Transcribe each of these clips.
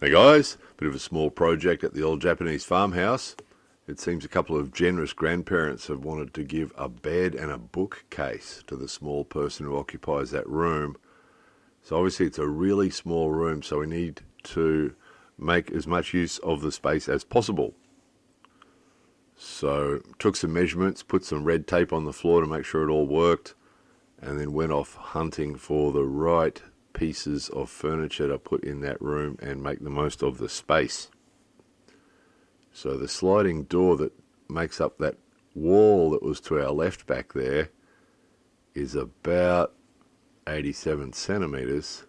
Hey guys, bit of a small project at the old Japanese farmhouse. It seems a couple of generous grandparents have wanted to give a bed and a bookcase to the small person who occupies that room. So obviously it's a really small room, so we need to make as much use of the space as possible. So took some measurements, put some red tape on the floor to make sure it all worked, and then went off hunting for the right pieces of furniture to put in that room and make the most of the space. So the sliding door that makes up that wall that was to our left back there is about 87 centimetres.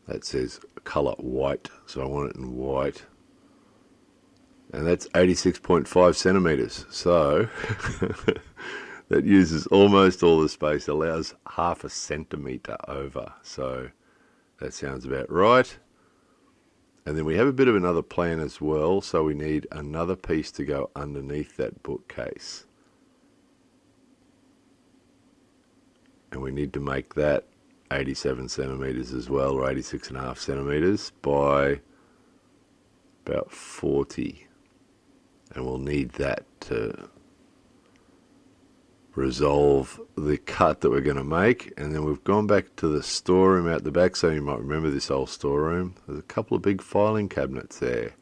That says colour white, so I want it in white. And that's 86.5 centimetres, so that uses almost all the space, allows half a centimetre over, so that sounds about right. And then we have a bit of another plan as well, so we need another piece to go underneath that bookcase. And we need to make that 87 centimetres as well, or 86.5 centimetres by about 40. And we'll need that to resolve the cut that we're going to make. And then we've gone back to the storeroom out the back, so you might remember this old storeroom. There's a couple of big filing cabinets there,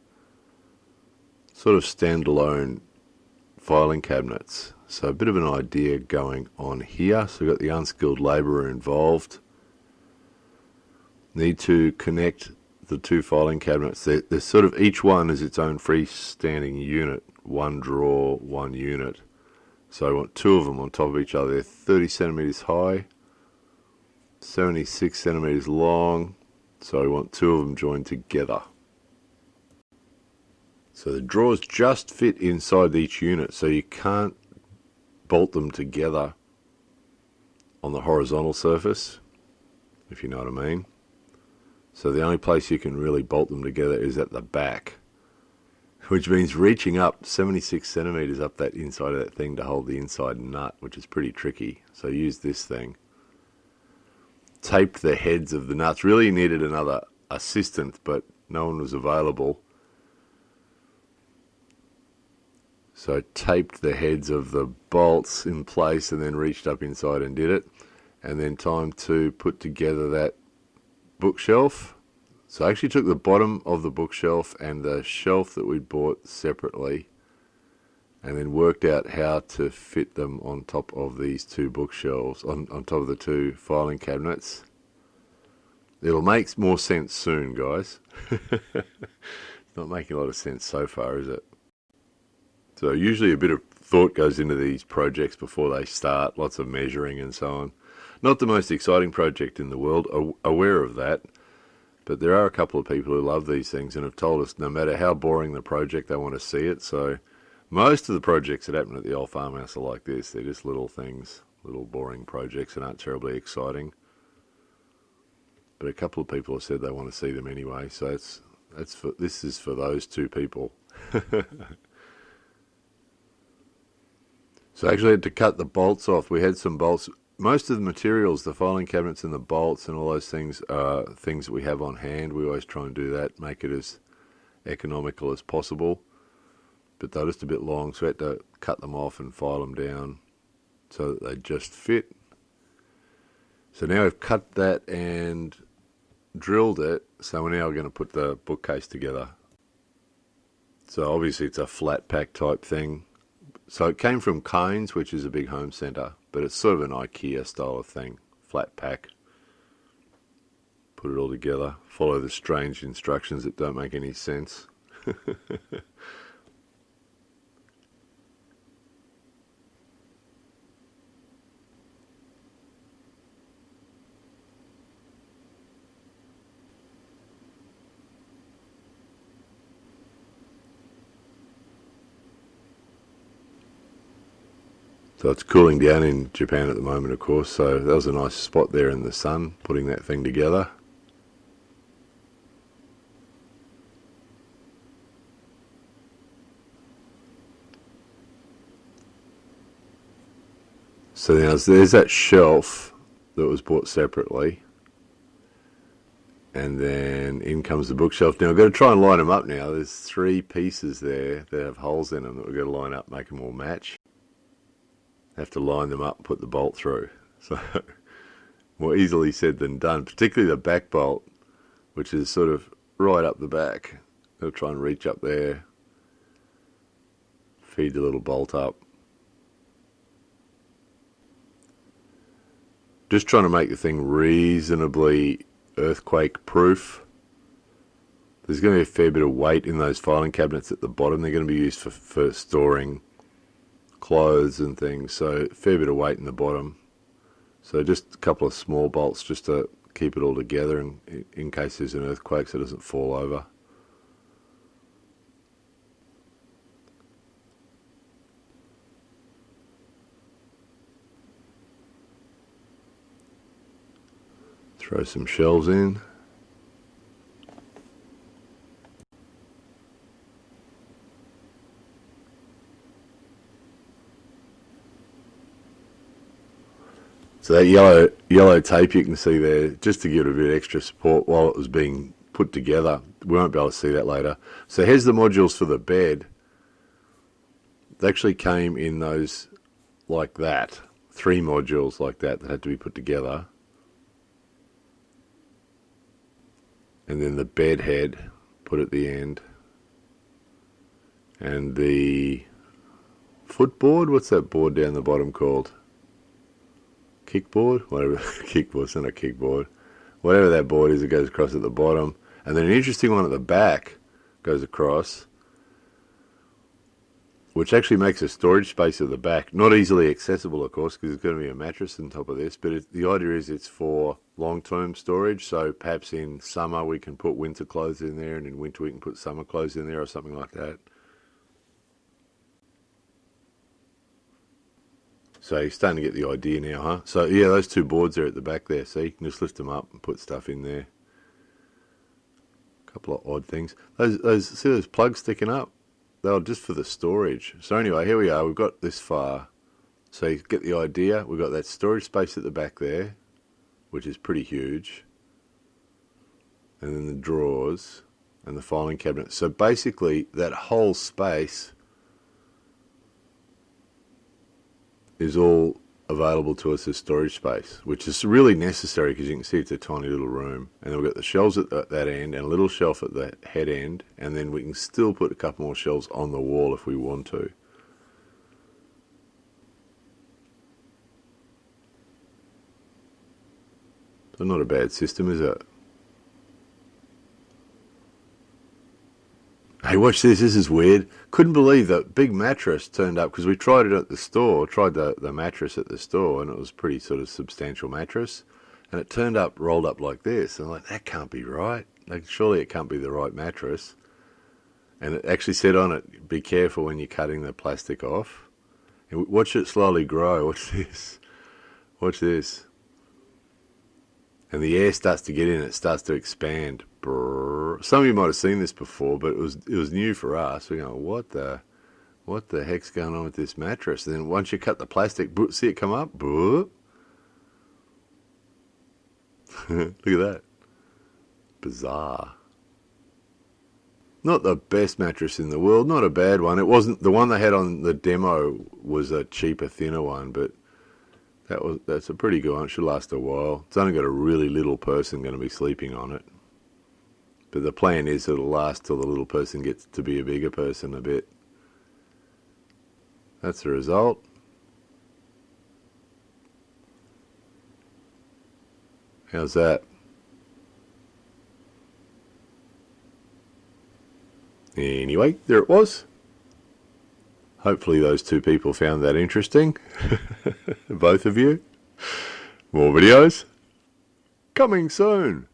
sort of standalone filing cabinets. So a bit of an idea going on here. So we've got the unskilled labourer involved. Need to connect the two filing cabinets. They're sort of, each one is its own freestanding unit, one drawer, one unit. So I want two of them on top of each other. They're 30 centimetres high, 76 centimetres long, so I want two of them joined together. So the drawers just fit inside each unit, so you can't bolt them together on the horizontal surface, if you know what I mean. So the only place you can really bolt them together is at the back, which means reaching up 76 centimetres up that inside of that thing to hold the inside nut, which is pretty tricky. So use this thing. Taped the heads of the nuts. Really needed another assistant, but no one was available. So taped the heads of the bolts in place and then reached up inside and did it. And then time to put together that bookshelf. So I actually took the bottom of the bookshelf and the shelf that we bought separately and then worked out how to fit them on top of these two bookshelves, on top of the two filing cabinets. It'll make more sense soon, guys. It's not making a lot of sense so far, is it? So usually a bit of thought goes into these projects before they start, lots of measuring and so on. Not the most exciting project in the world, aware of that, but there are a couple of people who love these things and have told us no matter how boring the project, they want to see it. So most of the projects that happen at the old farmhouse are like this. They're just little things, little boring projects that aren't terribly exciting. But a couple of people have said they want to see them anyway, so this is for those two people. So I actually had to cut the bolts off. We had some bolts. Most of the materials, the filing cabinets and the bolts and all those things are things that we have on hand. We always try and do that, make it as economical as possible. But they're just a bit long, so we had to cut them off and file them down so that they just fit. So now we've cut that and drilled it, so we're now going to put the bookcase together. So obviously it's a flat pack type thing. So it came from Cairns, which is a big home centre, but it's sort of an IKEA style of thing, flat pack. Put it all together, follow the strange instructions that don't make any sense. So it's cooling down in Japan at the moment, of course, so that was a nice spot there in the sun, putting that thing together. So now there's that shelf that was bought separately. And then in comes the bookshelf. Now we've got to try and line them up now. There's 3 pieces there that have holes in them that we've got to line up, make them all match. Have to line them up and put the bolt through. So more easily said than done, particularly the back bolt, which is sort of right up the back. Got to try and reach up there, feed the little bolt up. Just trying to make the thing reasonably earthquake proof. There's going to be a fair bit of weight in those filing cabinets at the bottom. They're going to be used for storing clothes and things, so a fair bit of weight in the bottom. So just a couple of small bolts just to keep it all together in case there's an earthquake so it doesn't fall over. Throw some shelves in. So that yellow tape you can see there, just to give it a bit of extra support while it was being put together. We won't be able to see that later. So here's the modules for the bed. They actually came in those like that. 3 modules like that had to be put together. And then the bed head put at the end. And the footboard, what's that board down the bottom called? Kickboard? Whatever, kickboard, it's not a kickboard. Whatever that board is, it goes across at the bottom. And then an interesting one at the back goes across, which actually makes a storage space at the back. Not easily accessible, of course, because there's going to be a mattress on top of this, but the idea is it's for long-term storage, so perhaps in summer we can put winter clothes in there, and in winter we can put summer clothes in there or something like that. So you're starting to get the idea now, huh? So yeah, those 2 boards are at the back there, so you can just lift them up and put stuff in there. A couple of odd things. See those plugs sticking up? They were just for the storage. So anyway, here we are. We've got this far. So you get the idea. We've got that storage space at the back there, which is pretty huge. And then the drawers and the filing cabinet. So basically, that whole space is all available to us as storage space, which is really necessary because you can see it's a tiny little room. And then we've got the shelves at that end and a little shelf at the head end, and then we can still put a couple more shelves on the wall if we want to. So not a bad system, is it? Hey, watch this. This is weird. Couldn't believe that big mattress turned up because we tried it at the store, tried the mattress at the store, and it was a pretty sort of substantial mattress. And it turned up, rolled up like this. And I'm like, that can't be right. Like, surely it can't be the right mattress. And it actually said on it, be careful when you're cutting the plastic off. And watch it slowly grow. Watch this. Watch this. And the air starts to get in, it starts to expand. Brrr. Some of you might have seen this before, but it was new for us. We're going, what the heck's going on with this mattress? And then once you cut the plastic, see it come up? Look at that. Bizarre. Not the best mattress in the world, not a bad one. It wasn't, the one they had on the demo was a cheaper, thinner one, but that's a pretty good one. It should last a while. It's only got a really little person going to be sleeping on it. But the plan is it'll last till the little person gets to be a bigger person a bit. That's the result. How's that? Anyway, there it was. Hopefully those 2 people found that interesting. Both of you. More videos coming soon.